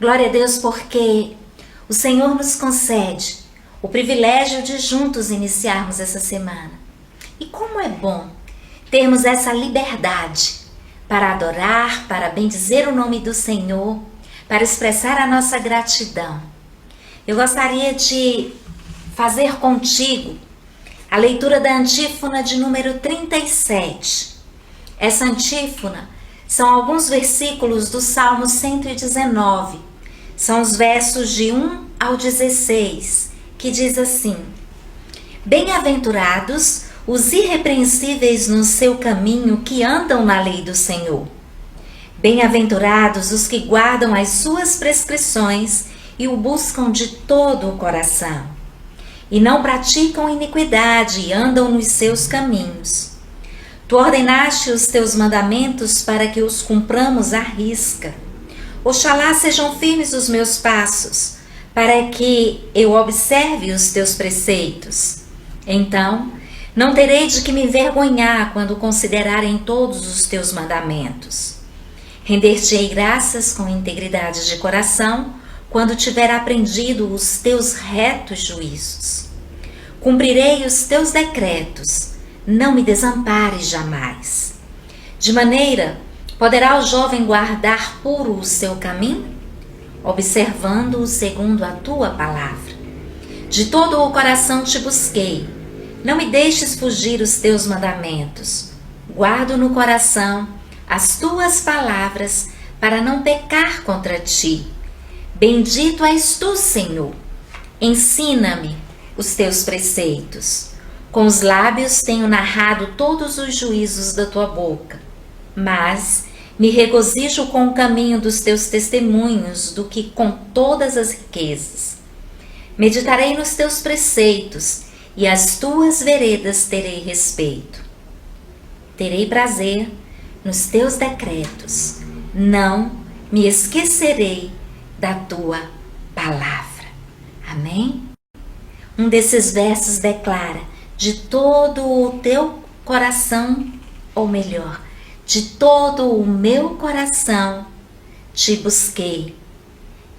Glória a Deus, porque o Senhor nos concede o privilégio de juntos iniciarmos essa semana. E como é bom termos essa liberdade para adorar, para bendizer o nome do Senhor, para expressar a nossa gratidão. Eu gostaria de fazer contigo a leitura da antífona de número 37. Essa antífona são alguns versículos do Salmo 119. São os versos de 1 ao 16, que diz assim: Bem-aventurados os irrepreensíveis no seu caminho, que andam na lei do Senhor. Bem-aventurados os que guardam as suas prescrições e o buscam de todo o coração, e não praticam iniquidade e andam nos seus caminhos. Tu ordenaste os teus mandamentos para que os cumpramos à risca. Oxalá sejam firmes os meus passos, para que eu observe os teus preceitos. Então, não terei de que me envergonhar quando considerarem todos os teus mandamentos. Render-te-ei graças com integridade de coração, quando tiver aprendido os teus retos juízos. Cumprirei os teus decretos, não me desampares jamais. De maneira, poderá o jovem guardar puro o seu caminho, observando-o segundo a tua palavra. De todo o coração te busquei, não me deixes fugir os teus mandamentos. Guardo no coração as tuas palavras para não pecar contra ti. Bendito és tu, Senhor. Ensina-me os teus preceitos. Com os lábios tenho narrado todos os juízos da tua boca, mas me regozijo com o caminho dos teus testemunhos do que com todas as riquezas. Meditarei nos teus preceitos e às tuas veredas terei respeito. Terei prazer nos teus decretos, não me esquecerei da tua palavra. Amém? Um desses versos declara: de todo o teu coração, ou melhor, de todo o meu coração te busquei.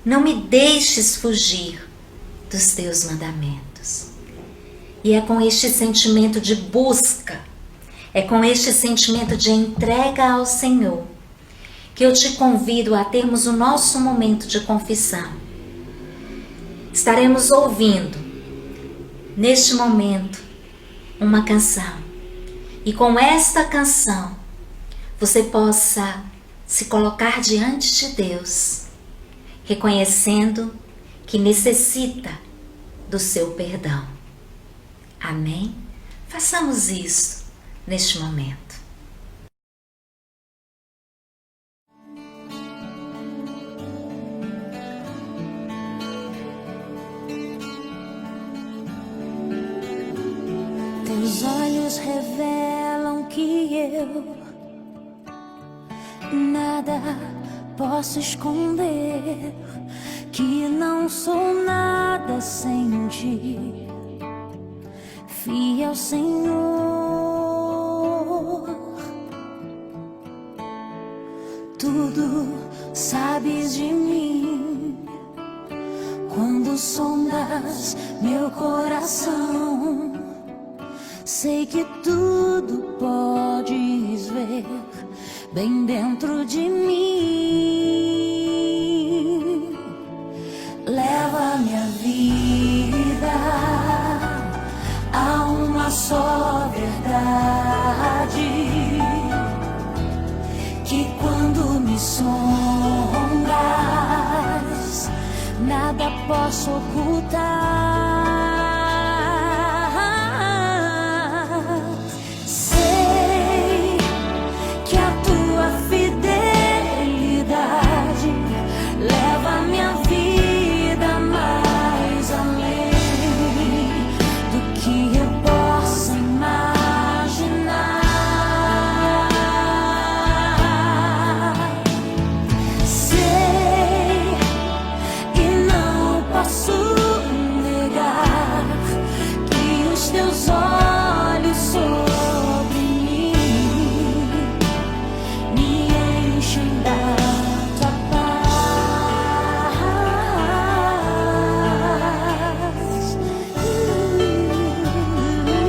Não me deixes fugir dos teus mandamentos. E é com este sentimento de busca, é com este sentimento de entrega ao Senhor, que eu te convido a termos o nosso momento de confissão. Estaremos ouvindo, neste momento, uma canção. E com esta canção, você possa se colocar diante de Deus, reconhecendo que necessita do seu perdão. Amém? Façamos isso neste momento. Teus olhos revelam que eu nada posso esconder, que não sou nada sem ti, fiel Senhor. Tudo sabes de mim, quando sondas meu coração. Sei que tudo podes ver bem dentro de mim. Leva minha vida a uma só verdade, que quando me sondas, nada posso ocultar. Negar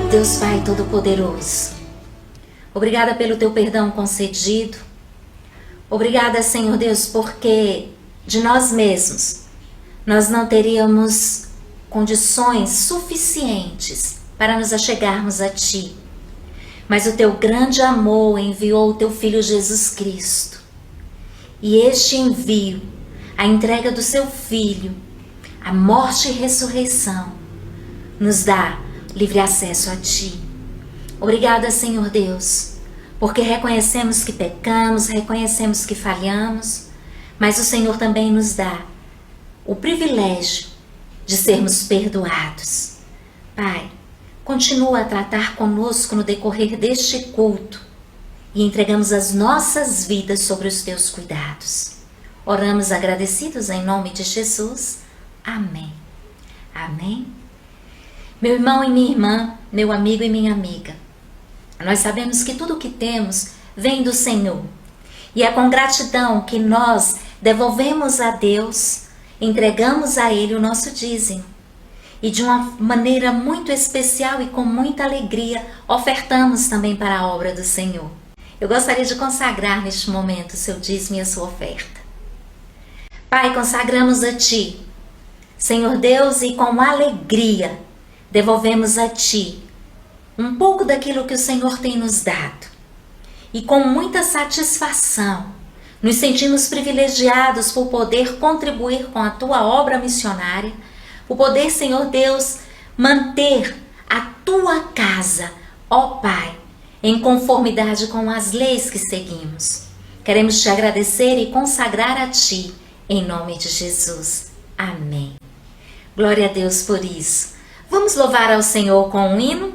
Deus Pai Todo-Poderoso, obrigada pelo Teu perdão concedido. Obrigada, Senhor Deus, porque de nós mesmos nós não teríamos condições suficientes para nos achegarmos a Ti. Mas o Teu grande amor enviou o Teu Filho Jesus Cristo. E este envio, a entrega do Seu Filho, a morte e ressurreição, nos dá livre acesso a Ti. Obrigada, Senhor Deus, porque reconhecemos que pecamos, reconhecemos que falhamos, mas o Senhor também nos dá o privilégio de sermos perdoados. Pai, continua a tratar conosco no decorrer deste culto e entregamos as nossas vidas sobre os Teus cuidados. Oramos agradecidos em nome de Jesus. Amém. Amém. Meu irmão e minha irmã, meu amigo e minha amiga, nós sabemos que tudo o que temos vem do Senhor. E é com gratidão que nós devolvemos a Deus, entregamos a Ele o nosso dízimo. E de uma maneira muito especial e com muita alegria, ofertamos também para a obra do Senhor. Eu gostaria de consagrar neste momento o seu dízimo e a sua oferta. Pai, consagramos a Ti, Senhor Deus, e com alegria devolvemos a Ti um pouco daquilo que o Senhor tem nos dado. E com muita satisfação, nos sentimos privilegiados por poder contribuir com a Tua obra missionária, por poder, Senhor Deus, manter a Tua casa, ó Pai, em conformidade com as leis que seguimos. Queremos Te agradecer e consagrar a Ti, em nome de Jesus. Amém. Glória a Deus por isso. Vamos louvar ao Senhor com um hino?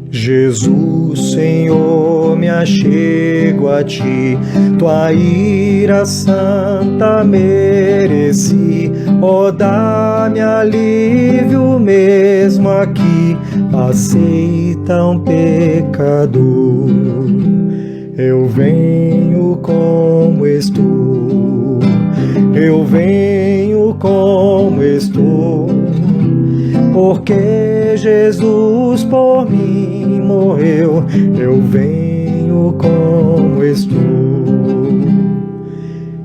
Jesus, Senhor, me achego a Ti, Tua ira santa mereci, ó, dá-me alívio mesmo aqui, aceita um pecador. Eu venho como estou, eu venho como estou, porque Jesus por mim morreu. Eu venho como estou.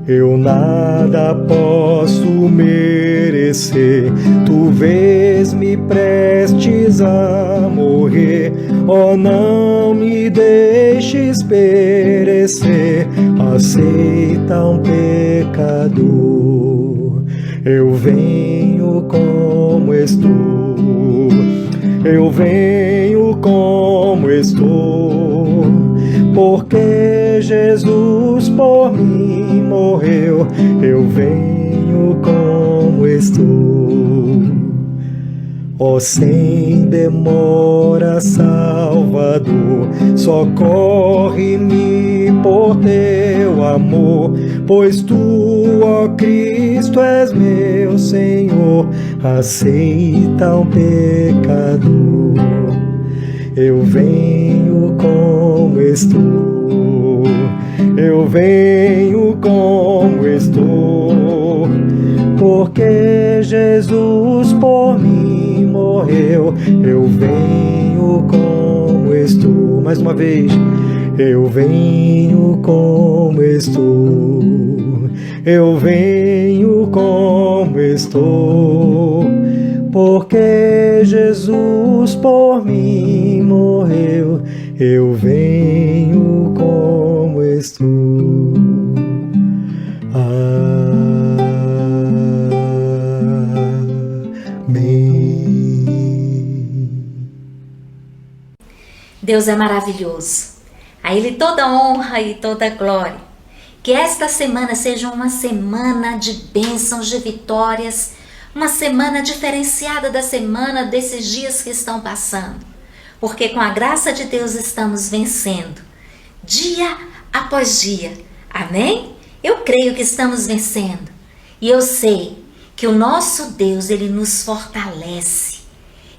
Eu nada posso merecer, Tu vês-me prestes a morrer. Oh, não me deixes perecer, aceita um pecador. Eu venho como estou, eu venho como estou, porque Jesus por mim morreu. Eu venho como estou. Ó, sem demora, Salvador, socorre-me por Teu amor, pois Tu, ó Cristo, és meu Senhor, aceita um pecador. Eu venho como estou, eu venho como estou, porque Jesus por mim morreu. Eu venho como estou. Mais uma vez. Eu venho como estou, eu venho como estou, porque Jesus por mim morreu. Eu venho como estou. Deus é maravilhoso. A Ele toda honra e toda glória. Que esta semana seja uma semana de bênçãos, de vitórias, uma semana diferenciada da semana desses dias que estão passando. Porque com a graça de Deus estamos vencendo, dia após dia. Amém? Eu creio que estamos vencendo. E eu sei que o nosso Deus, Ele nos fortalece.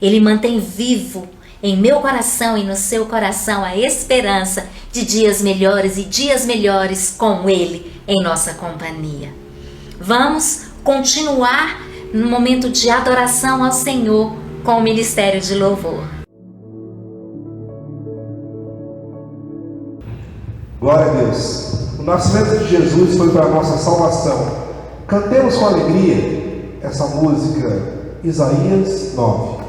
Ele mantém vivo em meu coração e no seu coração a esperança de dias melhores e dias melhores com Ele em nossa companhia. Vamos continuar no momento de adoração ao Senhor com o ministério de louvor. Glória a Deus. O nascimento de Jesus foi para a nossa salvação. Cantemos com alegria essa música, Isaías 9.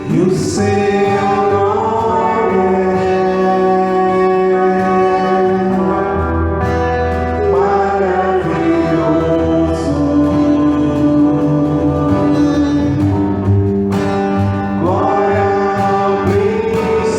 e o seu nome é maravilhoso. Glória ao Príncipe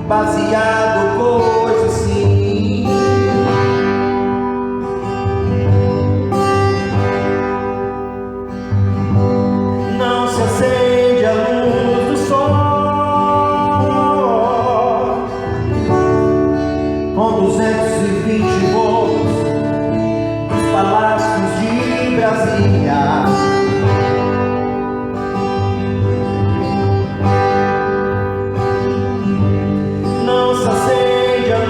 baseado, coisa assim. Não se acende a luz do sol com 220 volts dos palácios de Brasília. Não se acende a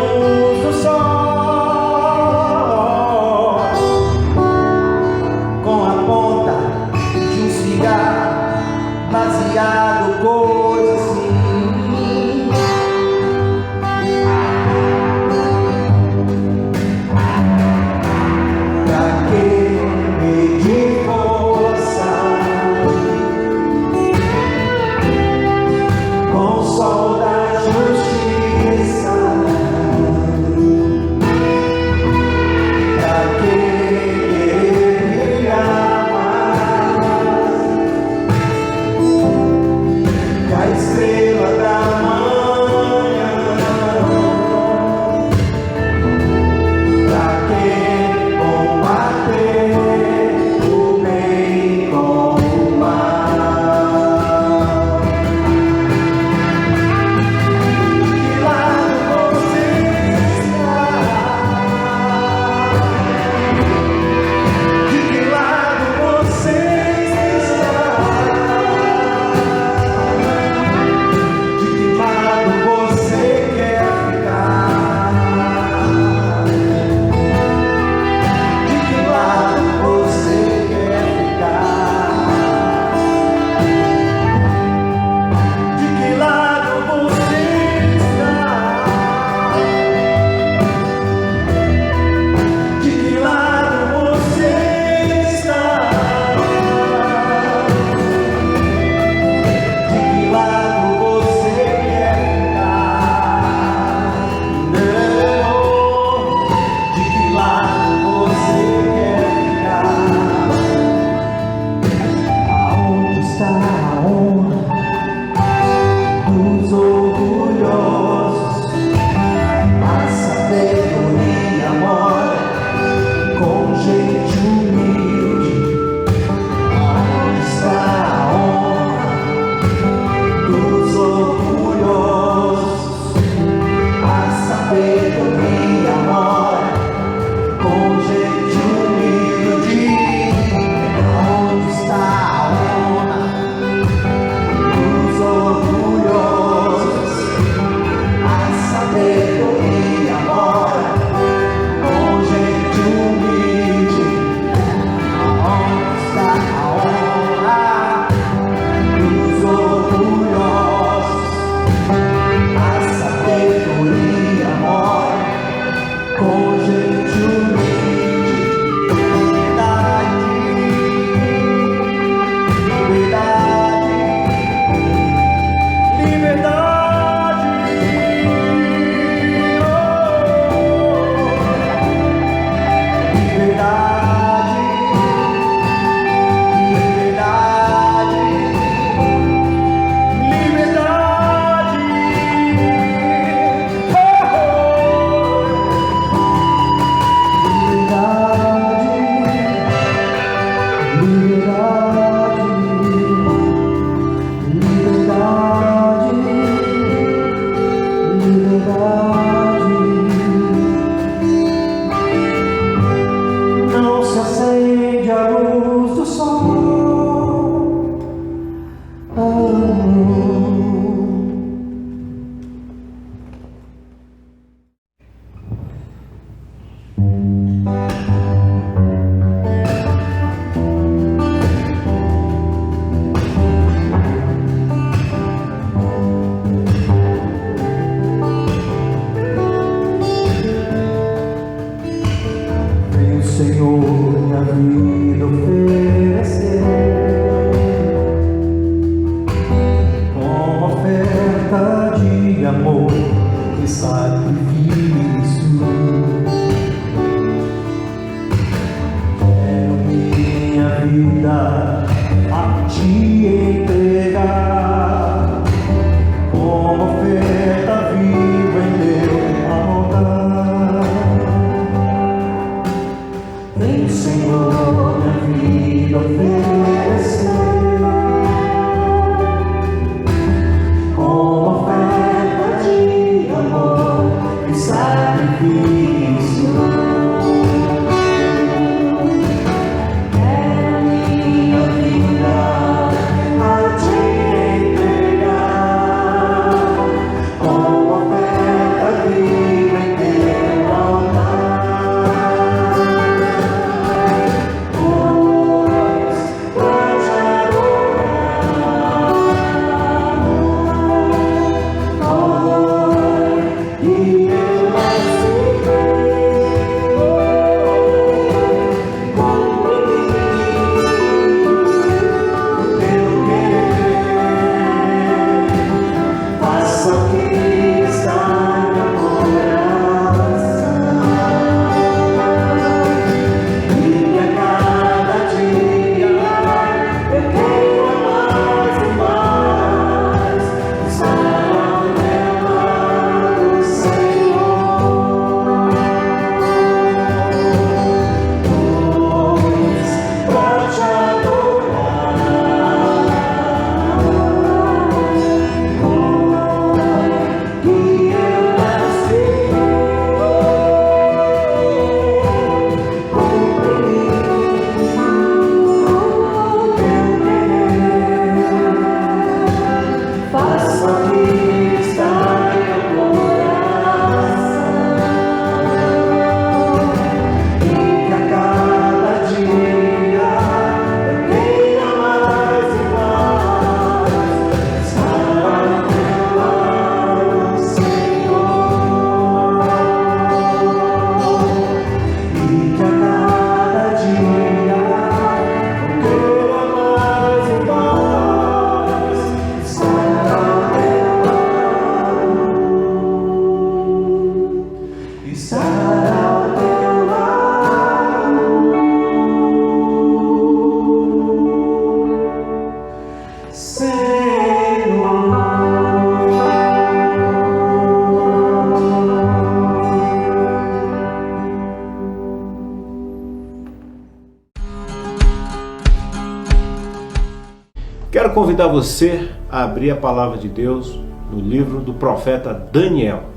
Quero convidar você a abrir a palavra de Deus no livro do profeta Daniel.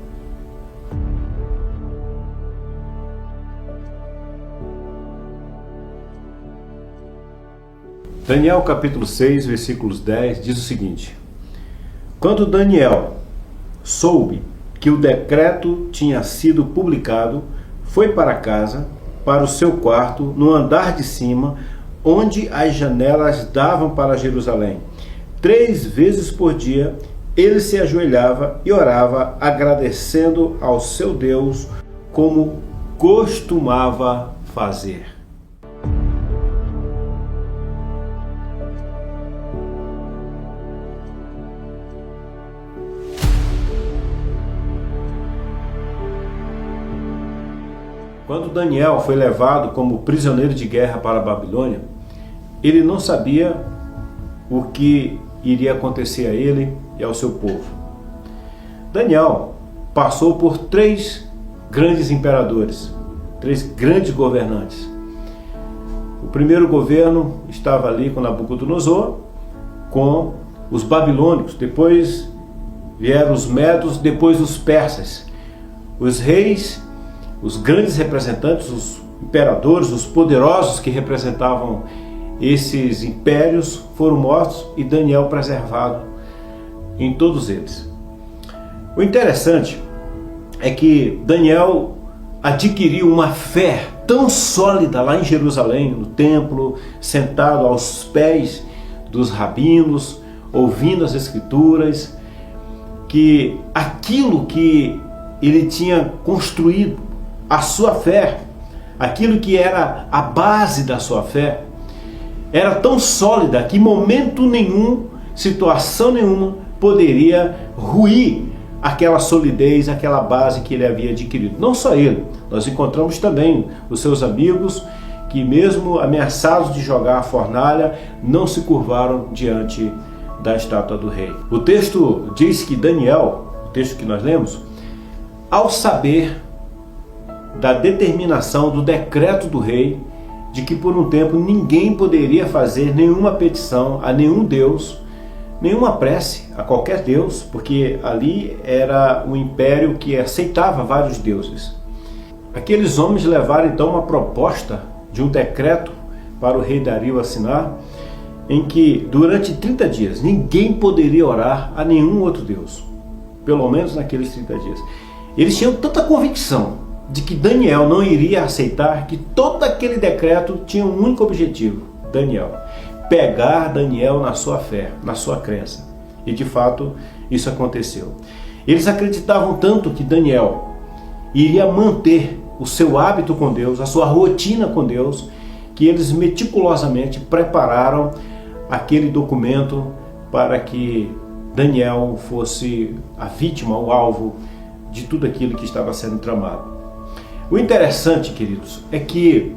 Daniel capítulo 6, versículos 10, diz o seguinte: Quando Daniel soube que o decreto tinha sido publicado, foi para casa, para o seu quarto, no andar de cima, onde as janelas davam para Jerusalém. 3 vezes por dia ele se ajoelhava e orava, agradecendo ao seu Deus, como costumava fazer. Quando Daniel foi levado como prisioneiro de guerra para a Babilônia, ele não sabia o que iria acontecer a ele e ao seu povo. Daniel passou por 3 grandes imperadores, 3 grandes governantes. O primeiro governo estava ali com Nabucodonosor, com os babilônicos, depois vieram os medos, depois os persas. Os reis, os grandes representantes, os imperadores, os poderosos que representavam esses impérios foram mortos e Daniel preservado em todos eles. O interessante é que Daniel adquiriu uma fé tão sólida lá em Jerusalém, no templo, sentado aos pés dos rabinos, ouvindo as escrituras, que aquilo que ele tinha construído, a sua fé, aquilo que era a base da sua fé, era tão sólida que em momento nenhum, situação nenhuma, poderia ruir aquela solidez, aquela base que ele havia adquirido. Não só ele, nós encontramos também os seus amigos que, mesmo ameaçados de jogar a fornalha, não se curvaram diante da estátua do rei. O texto diz que Daniel, o texto que nós lemos, ao saber da determinação do decreto do rei, de que por um tempo ninguém poderia fazer nenhuma petição a nenhum Deus, nenhuma prece a qualquer Deus, porque ali era um império que aceitava vários deuses. Aqueles homens levaram então uma proposta de um decreto para o rei Dario assinar, em que durante 30 dias ninguém poderia orar a nenhum outro Deus, pelo menos naqueles 30 dias. Eles tinham tanta convicção de que Daniel não iria aceitar, que todo aquele decreto tinha um único objetivo: Daniel, pegar Daniel na sua fé, na sua crença. E de fato isso aconteceu. Eles acreditavam tanto que Daniel iria manter o seu hábito com Deus, a sua rotina com Deus, que eles meticulosamente prepararam aquele documento para que Daniel fosse a vítima, o alvo de tudo aquilo que estava sendo tramado. O interessante, queridos, é que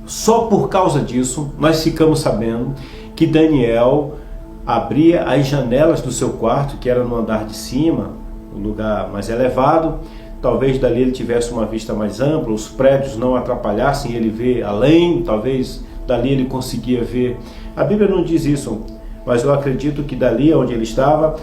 só por causa disso nós ficamos sabendo que Daniel abria as janelas do seu quarto, que era no andar de cima, um lugar mais elevado. Talvez dali ele tivesse uma vista mais ampla, os prédios não atrapalhassem ele ver além, talvez dali ele conseguia ver. A Bíblia não diz isso, mas eu acredito que dali onde ele estava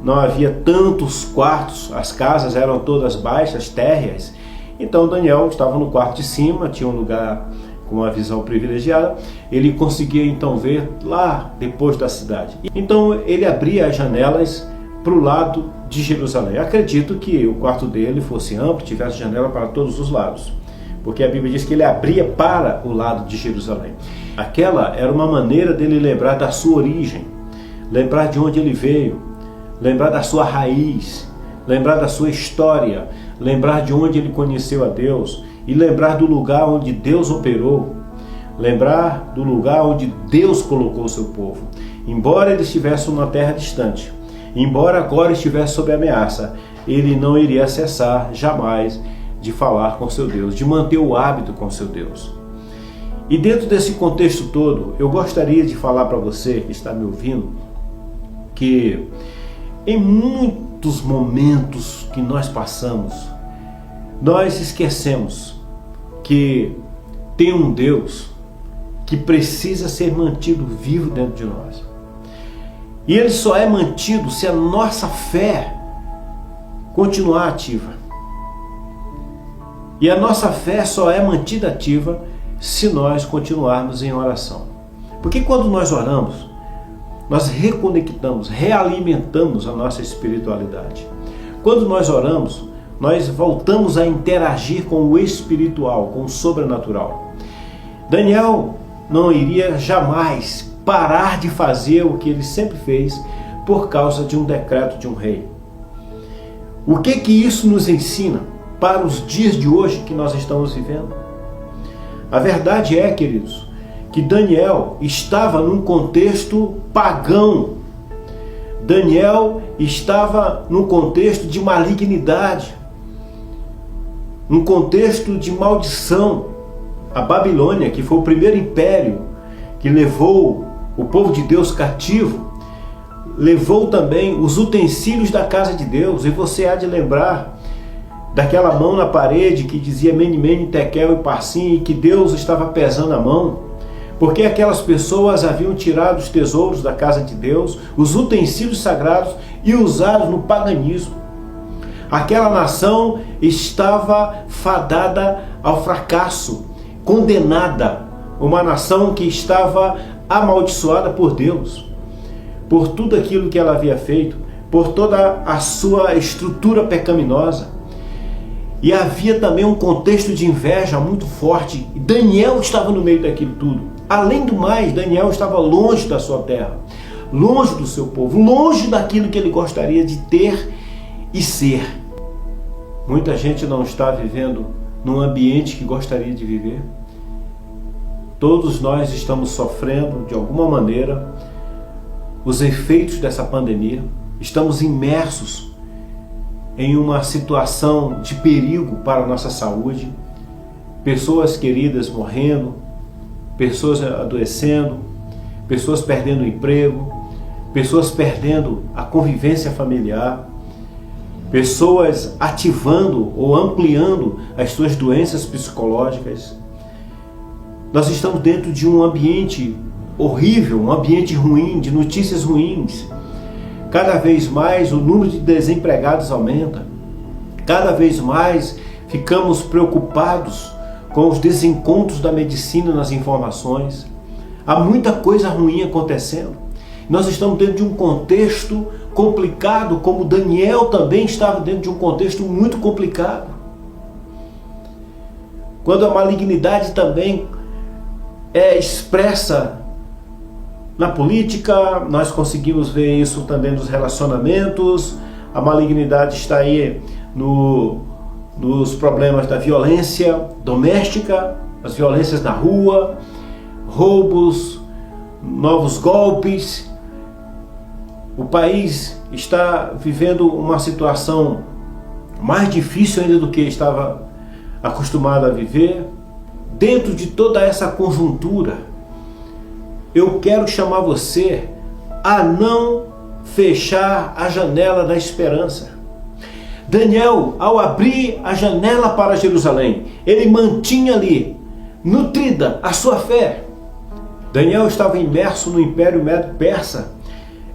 não havia tantos quartos, as casas eram todas baixas, térreas. Então Daniel estava no quarto de cima, tinha um lugar com uma visão privilegiada, ele conseguia então ver lá depois da cidade. Então ele abria as janelas para o lado de Jerusalém. Acredito que o quarto dele fosse amplo, tivesse janela para todos os lados, porque a Bíblia diz que ele abria para o lado de Jerusalém. Aquela era uma maneira dele lembrar da sua origem, lembrar de onde ele veio, lembrar da sua raiz, lembrar da sua história, lembrar de onde ele conheceu a Deus e lembrar do lugar onde Deus operou, lembrar do lugar onde Deus colocou o seu povo. Embora ele estivesse numa terra distante, embora agora estivesse sob ameaça, ele não iria cessar jamais de falar com seu Deus, de manter o hábito com seu Deus. E dentro desse contexto todo, eu gostaria de falar para você que está me ouvindo que em muitos momentos que nós passamos, nós esquecemos que tem um Deus que precisa ser mantido vivo dentro de nós. E ele só é mantido se a nossa fé continuar ativa. E a nossa fé só é mantida ativa se nós continuarmos em oração. Porque quando nós oramos, nós reconectamos, realimentamos a nossa espiritualidade. Quando nós oramos, nós voltamos a interagir com o espiritual, com o sobrenatural. Daniel não iria jamais parar de fazer o que ele sempre fez por causa de um decreto de um rei. O que isso nos ensina para os dias de hoje que nós estamos vivendo? A verdade é, queridos, que Daniel estava num contexto pagão. Daniel estava num contexto de malignidade, num contexto de maldição. A Babilônia, que foi o primeiro império que levou o povo de Deus cativo, levou também os utensílios da casa de Deus. E você há de lembrar daquela mão na parede que dizia Mene, Mene, Tekel e Parsim, e que Deus estava pesando a mão, porque aquelas pessoas haviam tirado os tesouros da casa de Deus, os utensílios sagrados, e usados no paganismo. Aquela nação estava fadada ao fracasso, condenada, uma nação que estava amaldiçoada por Deus, por tudo aquilo que ela havia feito, por toda a sua estrutura pecaminosa. E havia também um contexto de inveja muito forte. E Daniel estava no meio daquilo tudo. Além do mais, Daniel estava longe da sua terra, longe do seu povo, longe daquilo que ele gostaria de ter e ser. Muita gente não está vivendo num ambiente que gostaria de viver. Todos nós estamos sofrendo, de alguma maneira, os efeitos dessa pandemia. Estamos imersos em uma situação de perigo para a nossa saúde. Pessoas queridas morrendo, pessoas adoecendo, pessoas perdendo o emprego, pessoas perdendo a convivência familiar, pessoas ativando ou ampliando as suas doenças psicológicas. Nós estamos dentro de um ambiente horrível, um ambiente ruim, de notícias ruins. Cada vez mais o número de desempregados aumenta. Cada vez mais ficamos preocupados com os desencontros da medicina nas informações. Há muita coisa ruim acontecendo. Nós estamos dentro de um contexto complicado, como Daniel também estava dentro de um contexto muito complicado. Quando a malignidade também é expressa na política, nós conseguimos ver isso também nos relacionamentos. A malignidade está aí nos problemas da violência doméstica, as violências na rua, roubos, novos golpes. O país está vivendo uma situação mais difícil ainda do que estava acostumado a viver. Dentro de toda essa conjuntura, eu quero chamar você a não fechar a janela da esperança. Daniel, ao abrir a janela para Jerusalém, ele mantinha ali, nutrida, a sua fé. Daniel estava imerso no Império Medo-Persa,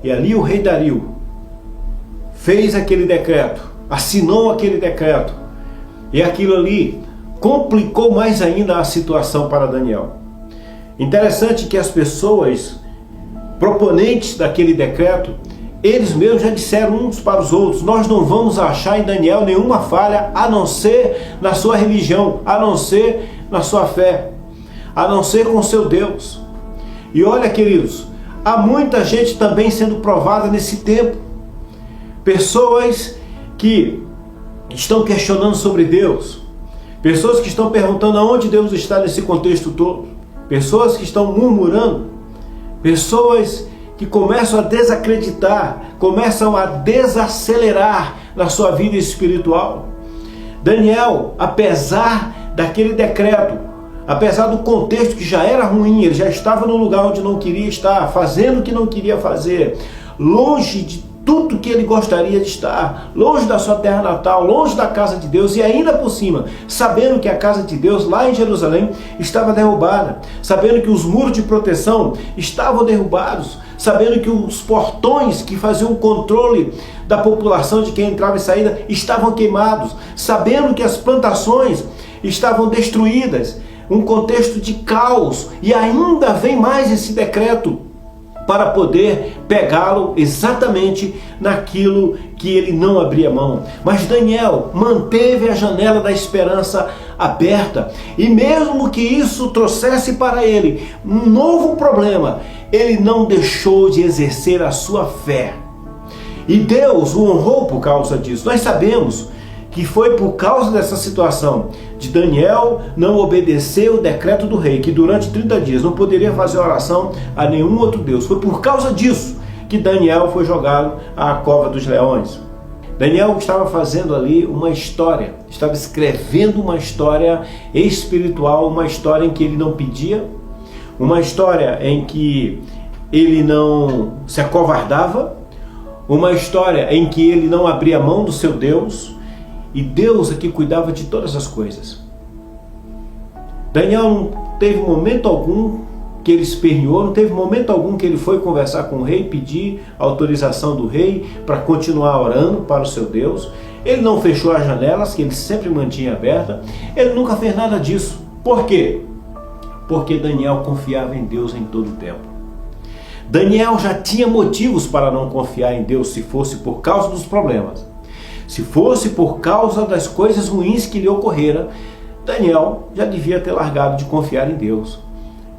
e ali o rei Dario fez aquele decreto, assinou aquele decreto, e aquilo ali complicou mais ainda a situação para Daniel. Interessante que as pessoas proponentes daquele decreto, eles mesmos já disseram uns para os outros: nós não vamos achar em Daniel nenhuma falha, a não ser na sua religião, a não ser na sua fé, a não ser com o seu Deus. E olha, queridos, há muita gente também sendo provada nesse tempo. Pessoas que estão questionando sobre Deus, pessoas que estão perguntando aonde Deus está nesse contexto todo, pessoas que estão murmurando, pessoas que começam a desacreditar, começam a desacelerar na sua vida espiritual. Daniel, apesar daquele decreto, apesar do contexto que já era ruim, ele já estava no lugar onde não queria estar, fazendo o que não queria fazer, longe de tudo que ele gostaria de estar, longe da sua terra natal, longe da casa de Deus, e ainda por cima, sabendo que a casa de Deus lá em Jerusalém estava derrubada, sabendo que os muros de proteção estavam derrubados, sabendo que os portões que faziam o controle da população de quem entrava e saía estavam queimados, sabendo que as plantações estavam destruídas, um contexto de caos, e ainda vem mais esse decreto para poder pegá-lo exatamente naquilo que ele não abria mão. Mas Daniel manteve a janela da esperança aberta, e mesmo que isso trouxesse para ele um novo problema, ele não deixou de exercer a sua fé. E Deus o honrou por causa disso. Nós sabemos que foi por causa dessa situação de Daniel não obedecer o decreto do rei, que durante 30 dias não poderia fazer oração a nenhum outro Deus. Foi por causa disso que Daniel foi jogado à cova dos leões. Daniel estava fazendo ali uma história, estava escrevendo uma história espiritual, uma história em que ele não pedia, uma história em que ele não se acovardava, uma história em que ele não abria mão do seu Deus, e Deus aqui cuidava de todas as coisas. Daniel não teve momento algum que ele esperneou, não teve momento algum que ele foi conversar com o rei, pedir autorização do rei para continuar orando para o seu Deus. Ele não fechou as janelas, que ele sempre mantinha aberta. Ele nunca fez nada disso. Por quê? Porque Daniel confiava em Deus em todo o tempo. Daniel já tinha motivos para não confiar em Deus, se fosse por causa dos problemas. Se fosse por causa das coisas ruins que lhe ocorreram, Daniel já devia ter largado de confiar em Deus.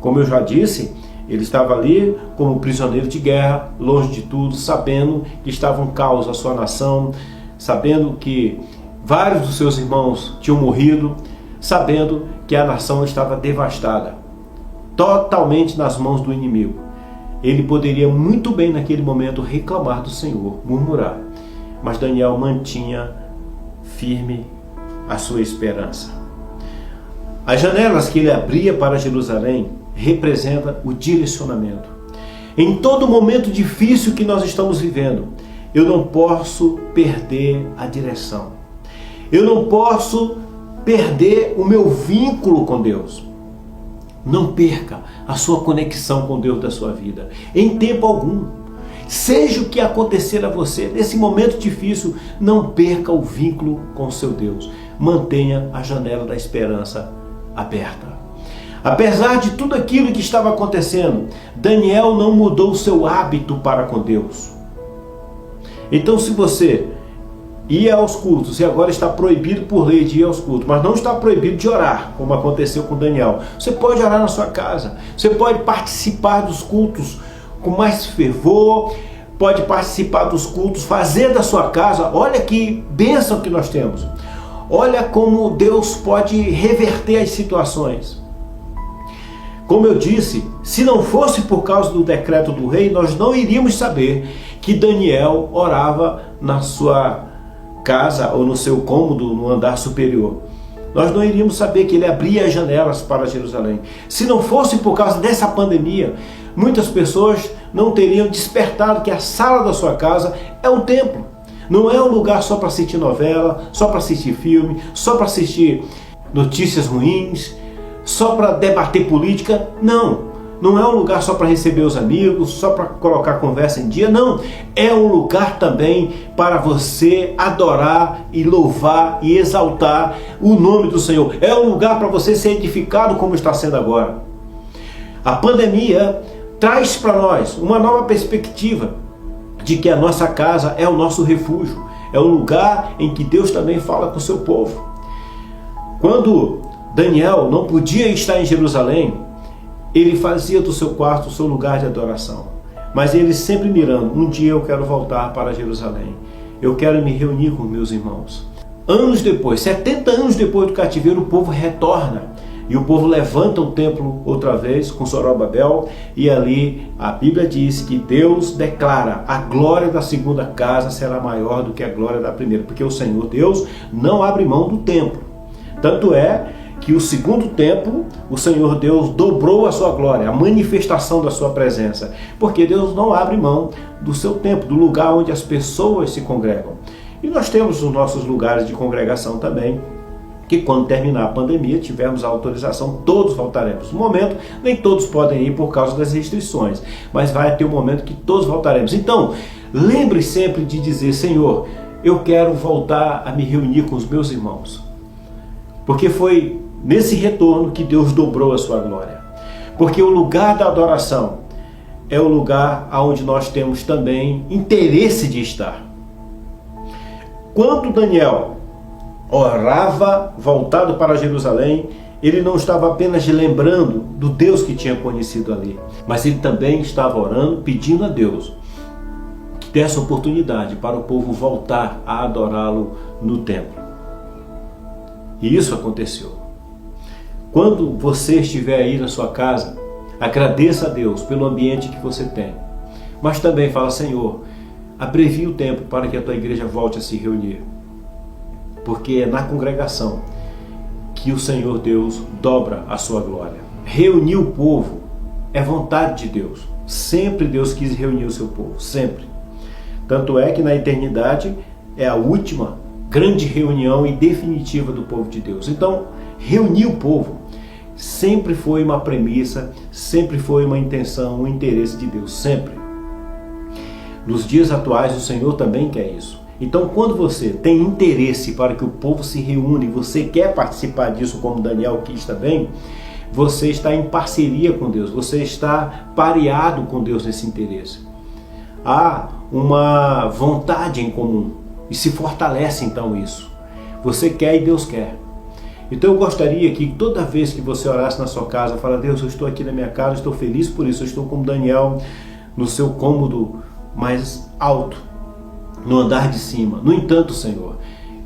Como eu já disse, ele estava ali como prisioneiro de guerra, longe de tudo, sabendo que estava um caos a sua nação, sabendo que vários dos seus irmãos tinham morrido, sabendo que a nação estava devastada, totalmente nas mãos do inimigo. Ele poderia muito bem naquele momento reclamar do Senhor, murmurar. Mas Daniel mantinha firme a sua esperança. As janelas que ele abria para Jerusalém representam o direcionamento. Em todo momento difícil que nós estamos vivendo, eu não posso perder a direção. Eu não posso perder o meu vínculo com Deus. Não perca a sua conexão com Deus da sua vida, em tempo algum. Seja o que acontecer a você, nesse momento difícil, não perca o vínculo com o seu Deus. Mantenha a janela da esperança aberta. Apesar de tudo aquilo que estava acontecendo, Daniel não mudou o seu hábito para com Deus. Então, se você ia aos cultos e agora está proibido por lei de ir aos cultos, mas não está proibido de orar, como aconteceu com Daniel, você pode orar na sua casa, você pode participar dos cultos com mais fervor, pode participar dos cultos, fazer da sua casa. Olha que bênção que nós temos. Olha como Deus pode reverter as situações. Como eu disse, se não fosse por causa do decreto do rei, nós não iríamos saber que Daniel orava na sua casa ou no seu cômodo, no andar superior. Nós não iríamos saber que ele abria as janelas para Jerusalém. Se não fosse por causa dessa pandemia, muitas pessoas não teriam despertado que a sala da sua casa é um templo. Não é um lugar só para assistir novela, só para assistir filme, só para assistir notícias ruins, só para debater política. Não. Não é um lugar só para receber os amigos, só para colocar a conversa em dia. Não. É um lugar também para você adorar e louvar e exaltar o nome do Senhor. É um lugar para você ser edificado como está sendo agora. A pandemia traz para nós uma nova perspectiva de que a nossa casa é o nosso refúgio. É um lugar em que Deus também fala com o seu povo. Quando Daniel não podia estar em Jerusalém, ele fazia do seu quarto o seu lugar de adoração. Mas ele sempre mirando, um dia eu quero voltar para Jerusalém. Eu quero me reunir com meus irmãos. Anos depois, 70 anos depois do cativeiro, o povo retorna. E o povo levanta o templo outra vez com Zorobabel. E ali a Bíblia diz que Deus declara: a glória da segunda casa será maior do que a glória da primeira. Porque o Senhor Deus não abre mão do templo. Tanto é que o segundo templo, o Senhor Deus dobrou a sua glória, a manifestação da sua presença, porque Deus não abre mão do seu templo, do lugar onde as pessoas se congregam. E nós temos os nossos lugares de congregação também, que quando terminar a pandemia, tivermos a autorização, todos voltaremos. No momento, nem todos podem ir por causa das restrições, mas vai ter um momento que todos voltaremos. Então, lembre sempre de dizer: Senhor, eu quero voltar a me reunir com os meus irmãos, porque foi nesse retorno que Deus dobrou a sua glória. Porque o lugar da adoração é o lugar onde nós temos também interesse de estar. Quando Daniel orava voltado para Jerusalém, ele não estava apenas lembrando do Deus que tinha conhecido ali, mas ele também estava orando, pedindo a Deus que desse oportunidade para o povo voltar a adorá-lo no templo. E isso aconteceu. Quando você estiver aí na sua casa, agradeça a Deus pelo ambiente que você tem, mas também fala: Senhor, abrevie o tempo para que a tua igreja volte a se reunir, porque é na congregação que o Senhor Deus dobra a sua glória. Reunir o povo é vontade de Deus. Sempre Deus quis reunir o seu povo, sempre. Tanto é que na eternidade é a última grande reunião e definitiva do povo de Deus. Então, reunir o povo sempre foi uma premissa, sempre foi uma intenção, um interesse de Deus, sempre. Nos dias atuais, o Senhor também quer isso. Então, quando você tem interesse para que o povo se reúna e você quer participar disso, como Daniel quis também, você está em parceria com Deus, você está pareado com Deus nesse interesse. Há uma vontade em comum e se fortalece então isso. Você quer e Deus quer. Então eu gostaria que toda vez que você orasse na sua casa, fala: Deus, eu estou aqui na minha casa, estou feliz por isso, eu estou como Daniel no seu cômodo mais alto, no andar de cima. No entanto, Senhor,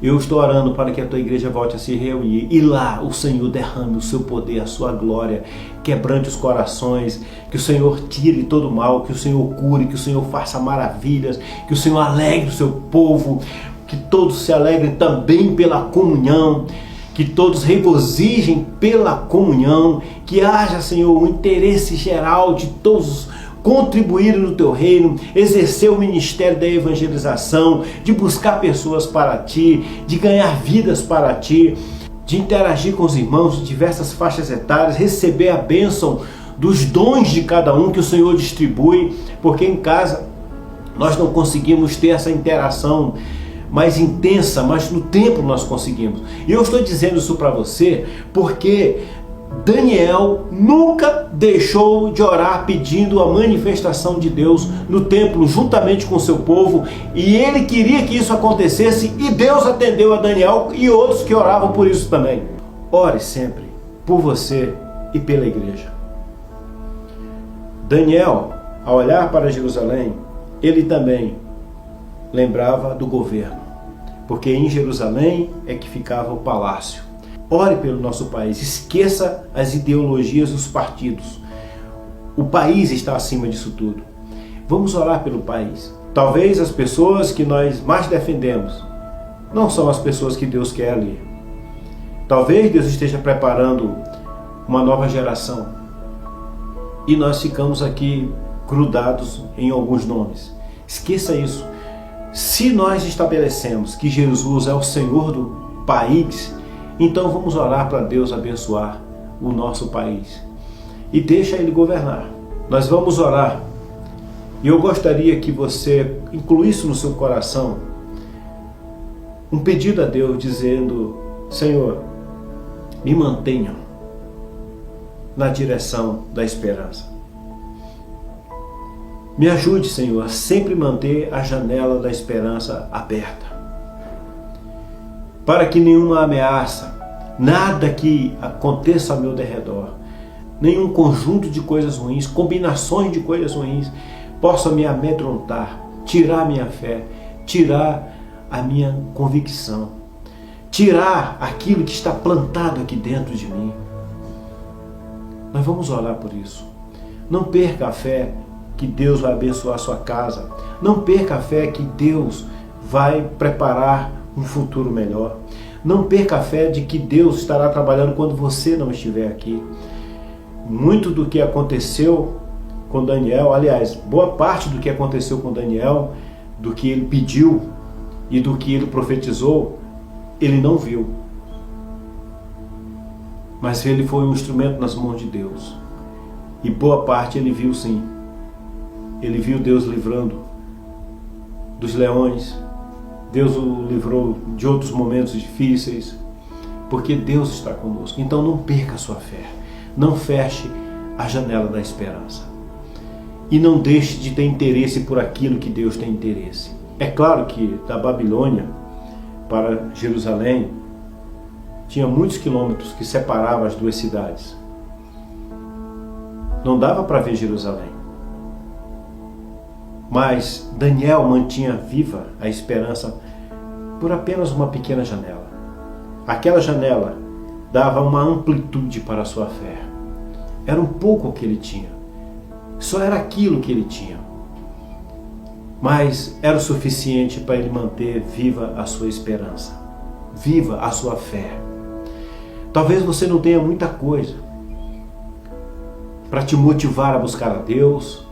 eu estou orando para que a tua igreja volte a se reunir e lá o Senhor derrame o seu poder, a sua glória, quebrante os corações, que o Senhor tire todo o mal, que o Senhor cure, que o Senhor faça maravilhas, que o Senhor alegre o seu povo, que todos se alegrem também pela comunhão, que todos regozijem pela comunhão, que haja, Senhor, um interesse geral de todos contribuir no teu reino, exercer o ministério da evangelização, de buscar pessoas para ti, de ganhar vidas para ti, de interagir com os irmãos de diversas faixas etárias, receber a bênção dos dons de cada um que o Senhor distribui, porque em casa nós não conseguimos ter essa interação mais intensa, mas no templo nós conseguimos. E eu estou dizendo isso para você porque Daniel nunca deixou de orar pedindo a manifestação de Deus no templo juntamente com o seu povo, e ele queria que isso acontecesse, e Deus atendeu a Daniel e outros que oravam por isso também. Ore sempre por você e pela igreja. Daniel, ao olhar para Jerusalém, ele também lembrava do governo, porque em Jerusalém é que ficava o palácio. Ore pelo nosso país, esqueça as ideologias dos partidos. O país está acima disso tudo. Vamos orar pelo país. Talvez as pessoas que nós mais defendemos não são as pessoas que Deus quer ali. Talvez Deus esteja preparando uma nova geração e nós ficamos aqui grudados em alguns nomes. Esqueça isso. Se nós estabelecemos que Jesus é o Senhor do país, então vamos orar para Deus abençoar o nosso país e deixa Ele governar. Nós vamos orar e eu gostaria que você incluísse no seu coração um pedido a Deus dizendo: Senhor, me mantenha na direção da esperança. Me ajude, Senhor, a sempre manter a janela da esperança aberta, para que nenhuma ameaça, nada que aconteça ao meu derredor, nenhum conjunto de coisas ruins, combinações de coisas ruins, possa me amedrontar, tirar a minha fé, tirar a minha convicção, tirar aquilo que está plantado aqui dentro de mim. Nós vamos orar por isso. Não perca a fé que Deus vai abençoar a sua casa. Não perca a fé que Deus vai preparar um futuro melhor. Não perca a fé de que Deus estará trabalhando quando você não estiver aqui. Muito do que aconteceu com Daniel, aliás, boa parte do que aconteceu com Daniel, do que ele pediu e do que ele profetizou, ele não viu. Mas ele foi um instrumento nas mãos de Deus. E boa parte ele viu sim. Ele viu Deus livrando dos leões. Deus o livrou de outros momentos difíceis. Porque Deus está conosco. Então não perca a sua fé. Não feche a janela da esperança. E não deixe de ter interesse por aquilo que Deus tem interesse. É claro que da Babilônia para Jerusalém tinha muitos quilômetros que separavam as duas cidades. Não dava para ver Jerusalém. Mas Daniel mantinha viva a esperança por apenas uma pequena janela. Aquela janela dava uma amplitude para a sua fé. Era um pouco o que ele tinha. Só era aquilo que ele tinha. Mas era o suficiente para ele manter viva a sua esperança. Viva a sua fé. Talvez você não tenha muita coisa para te motivar a buscar a Deus.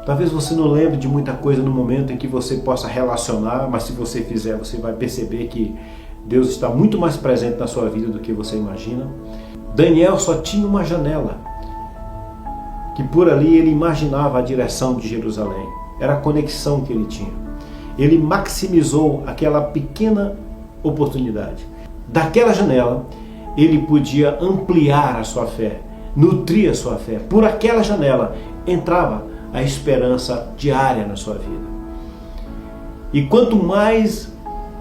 Talvez você não lembre de muita coisa no momento em que você possa relacionar, mas se você fizer, você vai perceber que Deus está muito mais presente na sua vida do que você imagina. Daniel só tinha uma janela, que por ali ele imaginava a direção de Jerusalém. Era a conexão que ele tinha. Ele maximizou aquela pequena oportunidade. Daquela janela, ele podia ampliar a sua fé, nutrir a sua fé. Por aquela janela entrava a esperança diária na sua vida. E quanto mais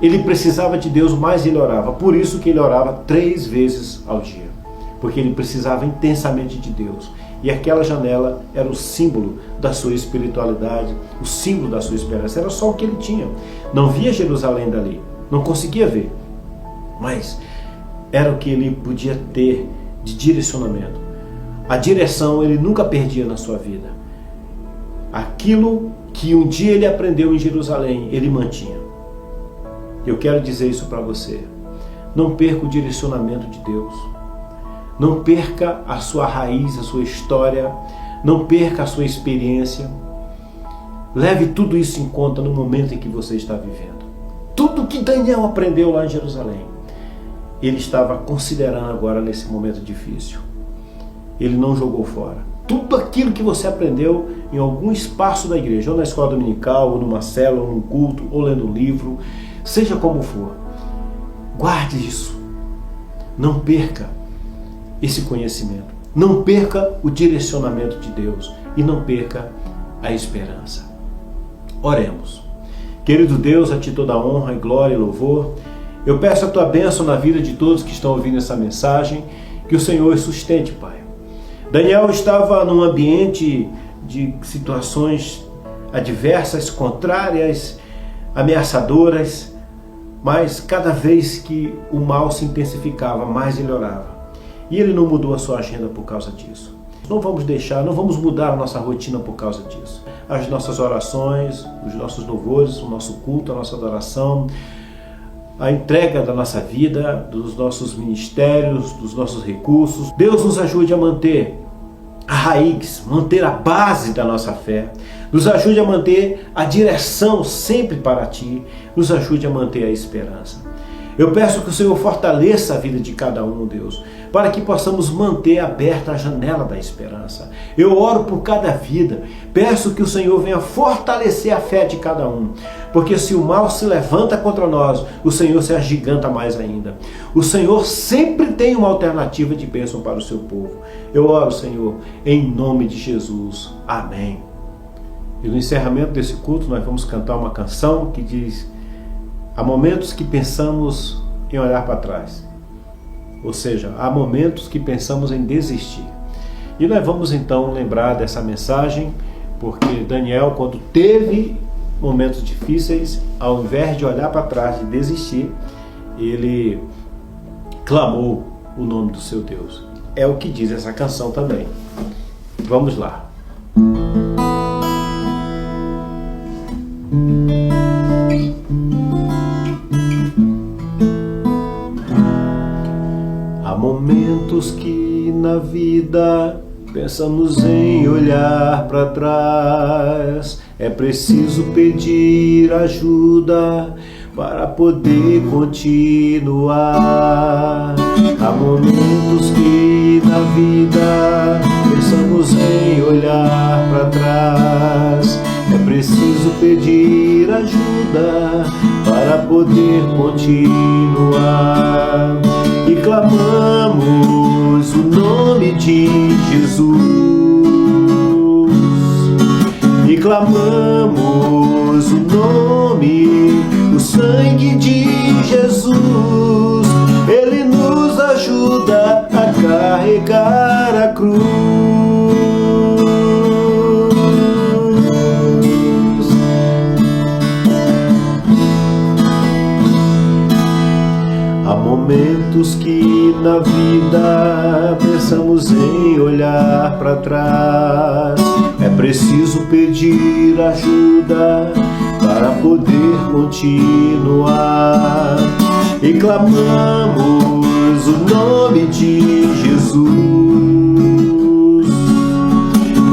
ele precisava de Deus, mais ele orava. Por isso que ele orava 3 vezes ao dia. Porque ele precisava intensamente de Deus. E aquela janela era o símbolo da sua espiritualidade, o símbolo da sua esperança. Era só o que ele tinha. Não via Jerusalém dali, não conseguia ver. Mas era o que ele podia ter de direcionamento. A direção ele nunca perdia na sua vida. Aquilo que um dia ele aprendeu em Jerusalém, ele mantinha. Eu quero dizer isso para você. Não perca o direcionamento de Deus. Não perca a sua raiz, a sua história. Não perca a sua experiência. Leve tudo isso em conta no momento em que você está vivendo. Tudo que Daniel aprendeu lá em Jerusalém, ele estava considerando agora nesse momento difícil. Ele não jogou fora. Tudo aquilo que você aprendeu em algum espaço da igreja, ou na escola dominical, ou numa célula, ou num culto, ou lendo um livro, seja como for, guarde isso. Não perca esse conhecimento. Não perca o direcionamento de Deus e não perca a esperança. Oremos. Querido Deus, a Ti toda honra e glória e louvor. Eu peço a Tua bênção na vida de todos que estão ouvindo essa mensagem, que o Senhor os sustente, Pai. Daniel estava num ambiente de situações adversas, contrárias, ameaçadoras, mas cada vez que o mal se intensificava, mais ele orava. E ele não mudou a sua agenda por causa disso. Não vamos mudar a nossa rotina por causa disso. As nossas orações, os nossos louvores, o nosso culto, a nossa adoração, a entrega da nossa vida, dos nossos ministérios, dos nossos recursos. Deus nos ajude a manter a raiz, manter a base da nossa fé. Nos ajude a manter a direção sempre para Ti. Nos ajude a manter a esperança. Eu peço que o Senhor fortaleça a vida de cada um, Deus, para que possamos manter aberta a janela da esperança. Eu oro por cada vida, peço que o Senhor venha fortalecer a fé de cada um, porque se o mal se levanta contra nós, o Senhor se agiganta mais ainda. O Senhor sempre tem uma alternativa de bênção para o seu povo. Eu oro, Senhor, em nome de Jesus. Amém. E no encerramento desse culto nós vamos cantar uma canção que diz: há momentos que pensamos em olhar para trás. Ou seja, há momentos que pensamos em desistir. E nós vamos então lembrar dessa mensagem, porque Daniel, quando teve momentos difíceis, ao invés de olhar para trás e desistir, ele clamou o nome do seu Deus. É o que diz essa canção também. Vamos lá. momentos que na vida pensamos em olhar para trás, é preciso pedir ajuda para poder continuar. Há momentos que na vida pensamos em olhar para trás, é preciso pedir ajuda para poder continuar. E clamamos o nome de Jesus, e clamamos o nome, o sangue de Jesus. Ele nos ajuda a carregar a cruz. Há momentos que na vida pensamos em olhar para trás, é preciso pedir ajuda para poder continuar. E clamamos o nome de Jesus,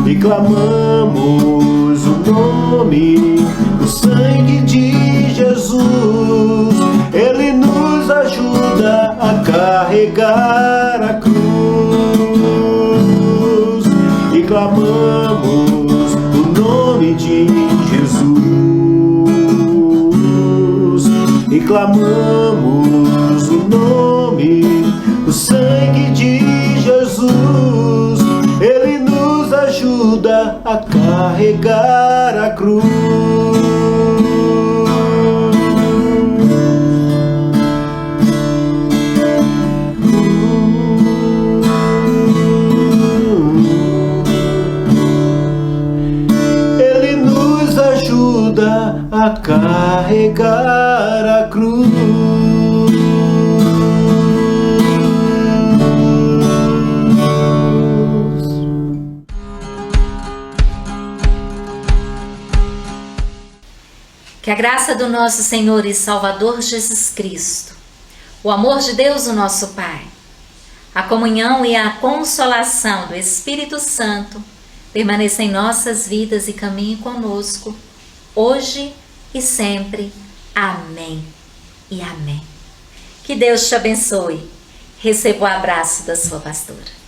e clamamos o nome, o sangue de Jesus. Ele nos ajuda a carregar a cruz. E clamamos o nome de Jesus, e clamamos o nome, o sangue de Jesus. Ele nos ajuda a carregar a cruz. Ele nos ajuda a carregar a cruz. Que a graça do nosso Senhor e Salvador Jesus Cristo, o amor de Deus, o nosso Pai, a comunhão e a consolação do Espírito Santo permaneça em nossas vidas e caminhe conosco, hoje e sempre. Amém e amém. Que Deus te abençoe. Receba o abraço da sua pastora.